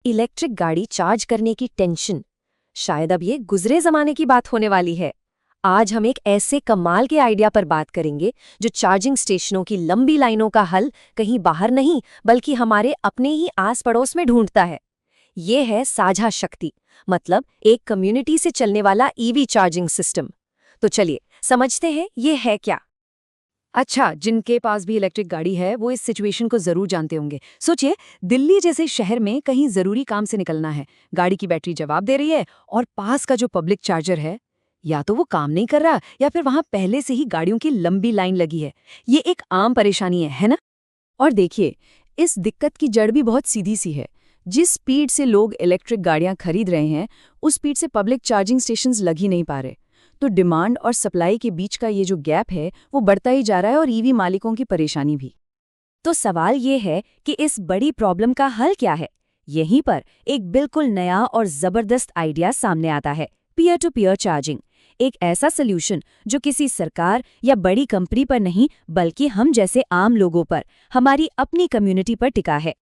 Electric गाड़ी charge करने की टेंशन शायद अब ये गुजरे जमाने की बात होने वाली है। आज हम एक ऐसे कमाल के आइडिया पर बात करेंगे जो चार्जिंग स्टेशनों की लंबी लाइनों का हल कहीं बाहर नहीं बल्कि हमारे अपने ही आस पड़ोस में ढूंढता है। ये है साझा शक्ति, मतलब एक कम्युनिटी से चलने वाला ईवी चार्जिंग सिस्टम। तो चलिए समझते हैं ये है क्या। अच्छा, जिनके पास भी इलेक्ट्रिक गाड़ी है वो इस सिचुएशन को जरूर जानते होंगे। सोचिए, दिल्ली जैसे शहर में कहीं जरूरी काम से निकलना है, गाड़ी की बैटरी जवाब दे रही है और पास का जो पब्लिक चार्जर है या तो वो काम नहीं कर रहा या फिर वहां पहले से ही गाड़ियों की लंबी लाइन लगी है। ये एक आम परेशानी है ना? और देखिए, इस दिक्कत की जड़ भी बहुत सीधी सी है। जिस स्पीड से लोग इलेक्ट्रिक गाड़ियां खरीद रहे हैं उस स्पीड से पब्लिक चार्जिंग स्टेशंस लग ही नहीं पा रहे। तो डिमांड और सप्लाई के बीच का ये जो गैप है वो बढ़ता ही जा रहा है और ईवी मालिकों की परेशानी भी। तो सवाल ये है कि इस बड़ी प्रॉब्लम का हल क्या है। यहीं पर एक बिल्कुल नया और जबरदस्त आइडिया सामने आता है, पीयर टू पीयर चार्जिंग। एक ऐसा सोल्यूशन जो किसी सरकार या बड़ी कंपनी पर नहीं बल्कि हम जैसे आम लोगों पर, हमारी अपनी कम्युनिटी पर टिका है।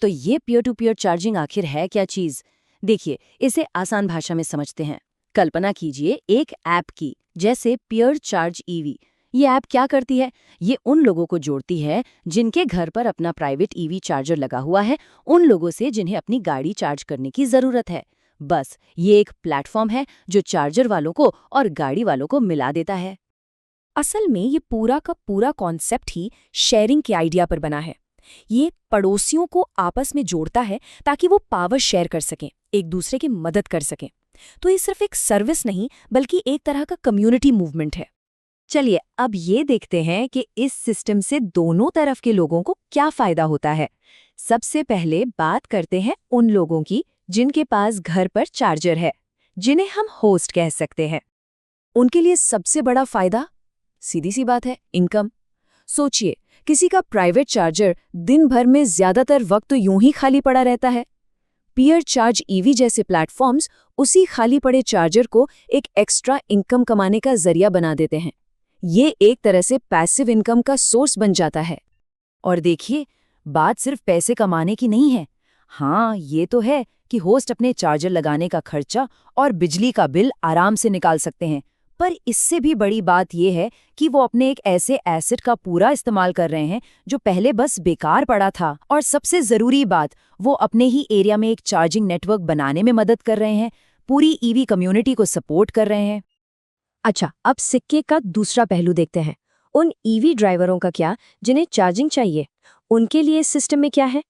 तो ये पीयर टू पीयर चार्जिंग आखिर है क्या चीज? देखिए, इसे आसान भाषा में समझते हैं। कल्पना कीजिए एक ऐप की, जैसे पीयर चार्ज ईवी। ये ऐप क्या करती है? ये उन लोगों को जोड़ती है जिनके घर पर अपना प्राइवेट ईवी चार्जर लगा हुआ है, उन लोगों से जिन्हें अपनी गाड़ी चार्ज करने की जरूरत है। बस ये एक प्लेटफॉर्म है जो चार्जर वालों को और गाड़ी वालों को मिला देता है। असल में ये पूरा का पूरा कॉन्सेप्ट ही शेयरिंग के आइडिया पर बना है। ये पड़ोसियों को आपस में जोड़ता है ताकि वो पावर शेयर कर सकें, एक दूसरे की मदद कर सकें। तो ये सिर्फ एक सर्विस नहीं बल्कि एक तरह का कम्युनिटी मूवमेंट है। चलिए अब ये देखते हैं कि इस सिस्टम से दोनों तरफ के लोगों को क्या फायदा होता है। सबसे पहले बात करते हैं उन लोगों की जिनके पास घर पर चार्जर है, जिन्हें हम होस्ट कह सकते हैं। उनके लिए सबसे बड़ा फायदा सीधी सी बात है, इनकम। सोचिए, किसी का प्राइवेट चार्जर दिन भर में ज्यादातर वक्त तो यूं ही खाली पड़ा रहता है। पीयर चार्ज ईवी जैसे प्लेटफॉर्म्स उसी खाली पड़े चार्जर को एक एक्स्ट्रा इनकम कमाने का जरिया बना देते हैं। ये एक तरह से पैसिव इनकम का सोर्स बन जाता है। और देखिए, बात सिर्फ पैसे कमाने की नहीं है। हाँ, ये तो है कि होस्ट अपने चार्जर लगाने का खर्चा और बिजली का बिल आराम से निकाल सकते हैं। पर इससे भी बड़ी बात यह है कि वो अपने एक ऐसे एसेट का पूरा इस्तेमाल कर रहे हैं जो पहले बस बेकार पड़ा था। और सबसे ज़रूरी बात, वो अपने ही एरिया में एक चार्जिंग नेटवर्क बनाने में मदद कर रहे हैं, पूरी ईवी कम्युनिटी को सपोर्ट कर रहे हैं। अच्छा, अब सिक्के का दूसरा पहलू देखते हैं। उन ईवी ड्राइवरों का क्या जिन्हें चार्जिंग चाहिए? उनके लिए इस सिस्टम में क्या है?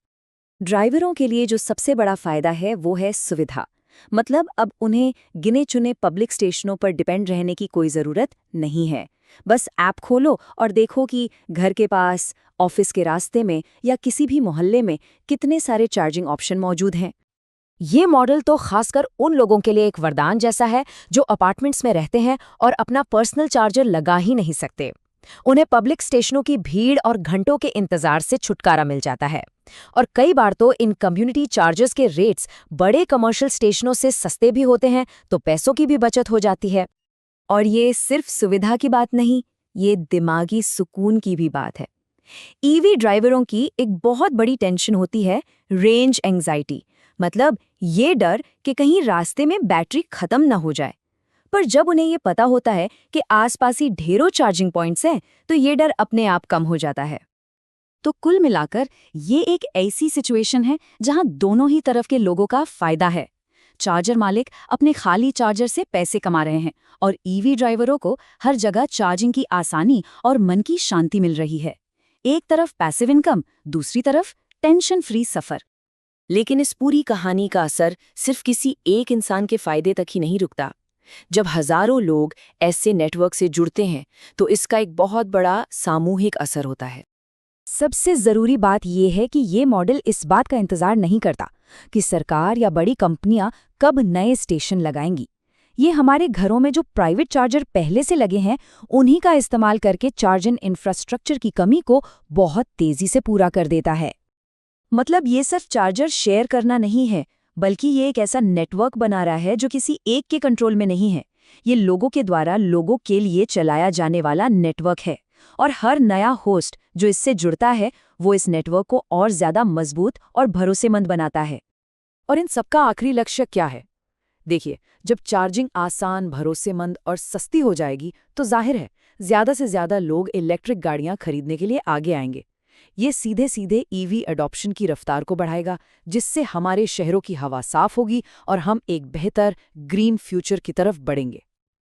ड्राइवरों के लिए जो सबसे बड़ा फायदा है वो है सुविधा। मतलब अब उन्हें गिने चुने पब्लिक स्टेशनों पर डिपेंड रहने की कोई ज़रूरत नहीं है। बस ऐप खोलो और देखो कि घर के पास, ऑफिस के रास्ते में या किसी भी मोहल्ले में कितने सारे चार्जिंग ऑप्शन मौजूद हैं। ये मॉडल तो खासकर उन लोगों के लिए एक वरदान जैसा है जो अपार्टमेंट्स में रहते हैं और अपना पर्सनल चार्जर लगा ही नहीं सकते। उन्हें पब्लिक स्टेशनों की भीड़ और घंटों के इंतजार से छुटकारा मिल जाता है। और कई बार तो इन कम्युनिटी चार्जर्स के रेट्स बड़े कमर्शियल स्टेशनों से सस्ते भी होते हैं, तो पैसों की भी बचत हो जाती है। और ये सिर्फ सुविधा की बात नहीं, ये दिमागी सुकून की भी बात है। ईवी ड्राइवरों की एक बहुत बड़ी टेंशन होती है रेंज एंग्जाइटी, मतलब ये डर कि कहीं रास्ते में बैटरी खत्म ना हो जाए। पर जब उन्हें ये पता होता है कि आसपास ही ढेरों चार्जिंग पॉइंट्स हैं, तो ये डर अपने आप कम हो जाता है। तो कुल मिलाकर ये एक ऐसी सिचुएशन है जहां दोनों ही तरफ के लोगों का फायदा है। चार्जर मालिक अपने खाली चार्जर से पैसे कमा रहे हैं और ईवी ड्राइवरों को हर जगह चार्जिंग की आसानी और मन की शांति मिल रही है। एक तरफ पैसिव इनकम, दूसरी तरफ टेंशन फ्री सफर। लेकिन इस पूरी कहानी का असर सिर्फ किसी एक इंसान के फायदे तक ही नहीं रुकता। जब हजारों लोग ऐसे नेटवर्क से जुड़ते हैं तो इसका एक बहुत बड़ा सामूहिक असर होता है। सबसे जरूरी बात यह है कि ये मॉडल इस बात का इंतजार नहीं करता कि सरकार या बड़ी कंपनियां कब नए स्टेशन लगाएंगी। ये हमारे घरों में जो प्राइवेट चार्जर पहले से लगे हैं उन्हीं का इस्तेमाल करके चार्जिंग इंफ्रास्ट्रक्चर की कमी को बहुत तेजी से पूरा कर देता है। मतलब ये सिर्फ चार्जर शेयर करना नहीं है, बल्कि ये एक ऐसा नेटवर्क बना रहा है जो किसी एक के कंट्रोल में नहीं है। ये लोगों के द्वारा लोगों के लिए चलाया जाने वाला नेटवर्क है। और हर नया होस्ट जो इससे जुड़ता है वो इस नेटवर्क को और ज्यादा मजबूत और भरोसेमंद बनाता है। और इन सबका आखिरी लक्ष्य क्या है? देखिए, जब चार्जिंग आसान, भरोसेमंद और सस्ती हो जाएगी तो जाहिर है ज़्यादा से ज़्यादा लोग इलेक्ट्रिक गाड़ियां खरीदने के लिए आगे आएंगे। ये सीधे सीधे ईवी अडॉप्शन की रफ्तार को बढ़ाएगा, जिससे हमारे शहरों की हवा साफ होगी और हम एक बेहतर ग्रीन फ्यूचर की तरफ बढ़ेंगे।